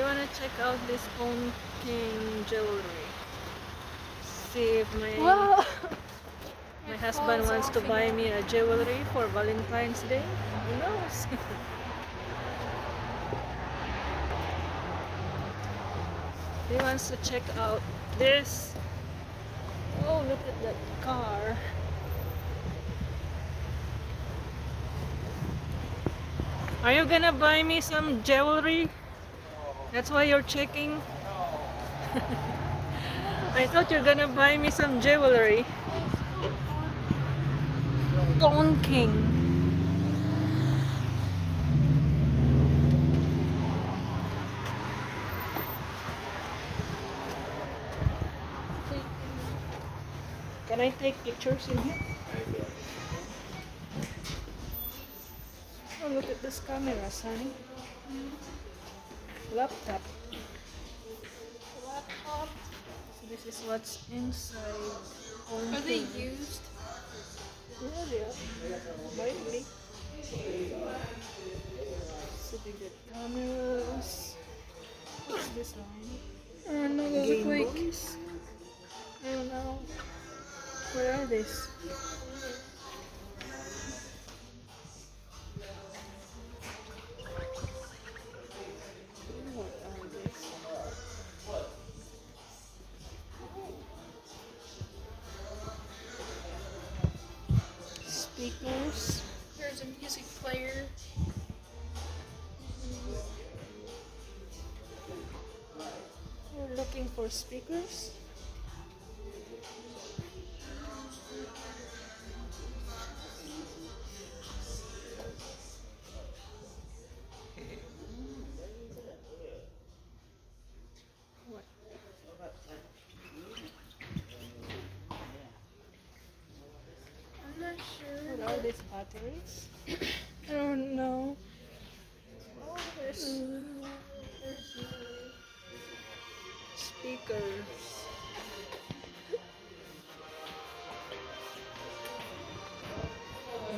wanna check out this Phone King jewelry. See if Wow. my husband wants to buy me a jewelry for Valentine's Day. Who knows? He wants to check out this. Oh, look at that car. Are you gonna buy me some jewelry? That's why you're checking? I thought you're gonna buy me some jewelry. Phone King. Can I take pictures in here? Oh, look at this camera, Sonny. Laptop. Laptop. So this is what's inside. Phone Are they King. used? Yeah, they are. Might be. So they got cameras. What's this line? I don't know. Those Game look like. Boys. I don't know. Where are these? What are these? Speakers. There's a music player. We're looking for speakers. What? I'm not sure. What are these batteries? I don't know. Oh, there's speakers.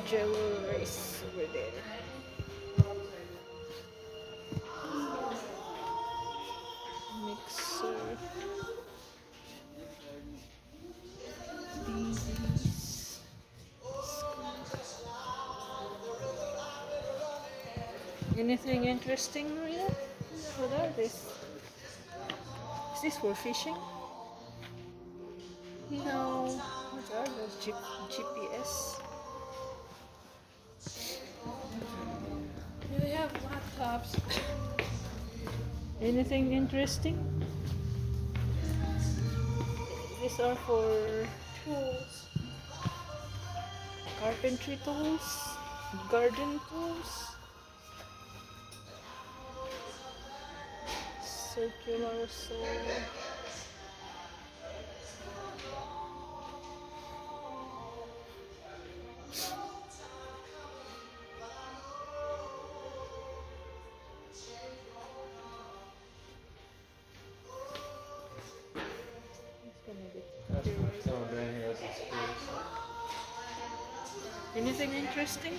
Jewelries over there. Mixer. DVDs. Anything interesting, Maria? What are these? Is this for fishing? No. What are those? GPS? Yeah, they have laptops. Anything interesting? These are for Tools. carpentry tools, garden tools, circular saw. It's gonna be Someone down here has experience. anything interesting?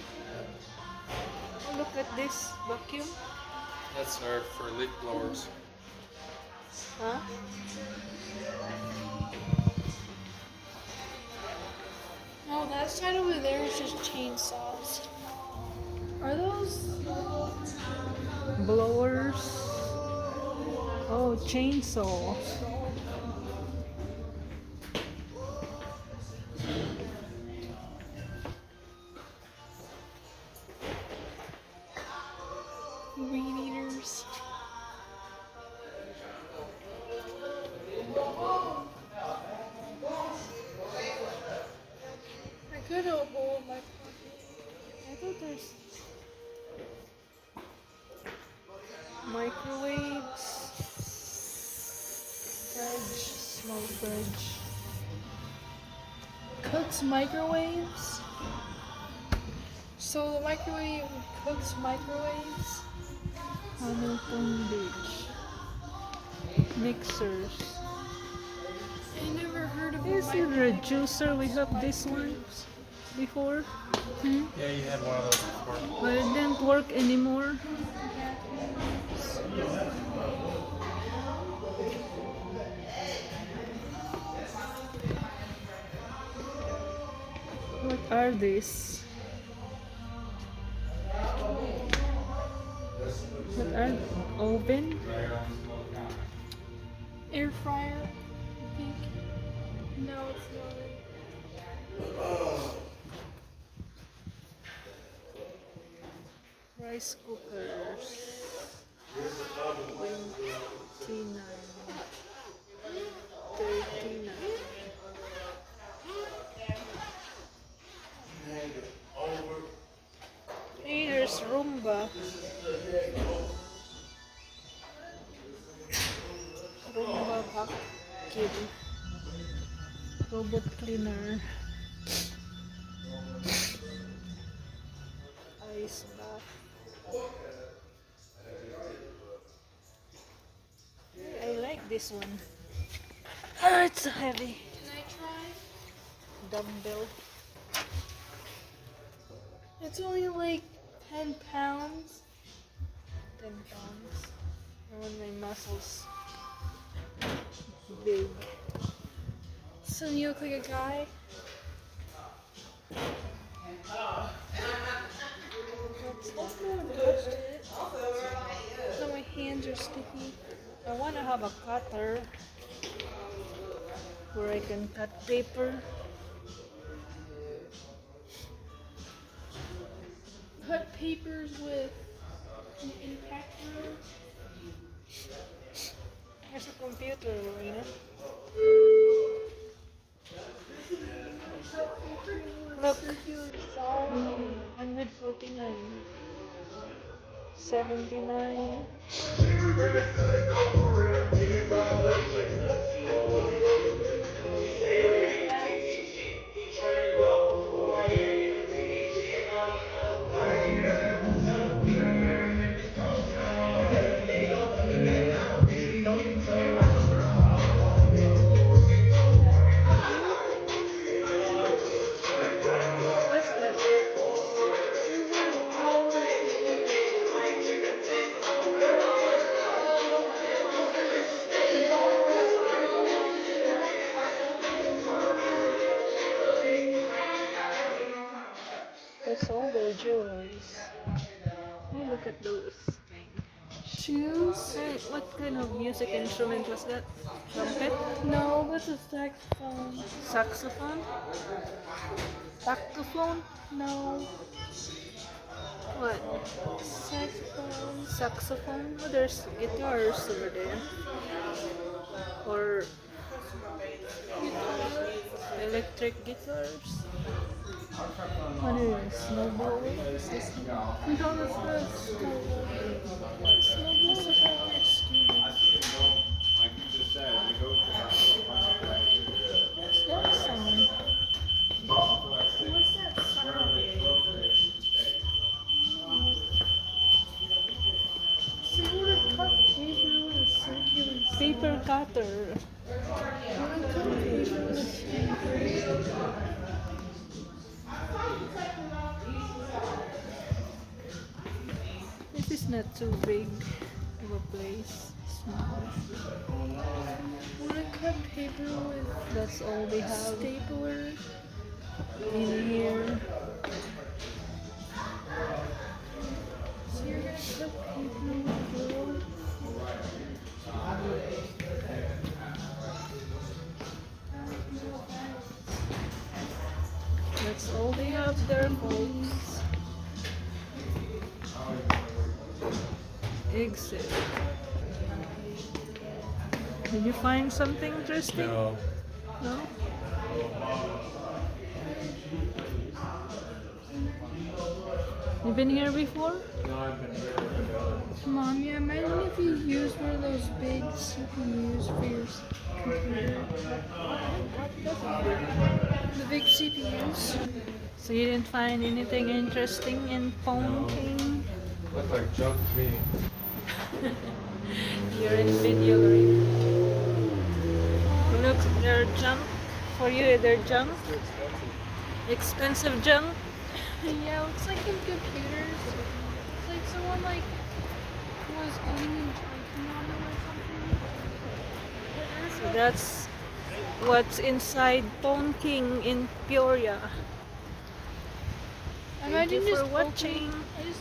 Oh, look at this vacuum. That's our for leaf blowers. Huh? Oh, that side over there is just chainsaws. Are those? Blowers. Oh, chainsaws. Weed eaters. I could have a bowl in my pocket. I thought there's microwaves, fridge, small fridge. Cooks microwaves. So the microwave cooks microwaves. Hamilton Beach. Mixers. I never heard of a This is a microwave. juicer. We have this one before, Yeah, you had one of those before. but it didn't work anymore. are these? What are oven? Air fryer, I think. No, it's not. Rice cookers. 29. 39. Hey, there's Roomba. Roomba vacuum. Robot cleaner. Ice bath. I like this one. Ah, it's so heavy. Can I try? Dumbbell. It's only like 10 pounds. 10 pounds. I want my muscles big. So you look like a guy. So my hands are sticky. I want to have a cutter where I can cut paper. Cut papers with an impact drill. There's a computer, you know. Look, 149, 79. That's all their jewelries. Oh, look at those things. Shoes? Hey, what kind of music instrument was that? Trumpet? No, that's a saxophone. Saxophone? Saxophone? No, What? saxophone. Saxophone? Oh, there's guitars over there. Or electric guitars. What is snowball? Is this No, that's the snowball scooter. What's that sound? What's that sound? So you want to cut paper with a circular Paper cutter. You want to cut paper with a circular. This is not too big of a place. Small. You want to cut paper with That's all we have stapler. in here. So you're gonna cut paper with glue. That's all they have there, folks. Exit. Did you find something interesting? No. No? You been here before? No, I've been here for the others. Mom, yeah, imagine if you used one of those big CPUs for your computer. The big CPUs. So you didn't find anything interesting in Phone King? Look like junk to me. You're in video, right? Look, they're junk. For you, they're junk. Expensive junk. Yeah, it looks like in computers. It's like someone like was eating and drinking on them or something. So that's what's inside Phone King in Peoria. Thank Imagine you just for watching. I just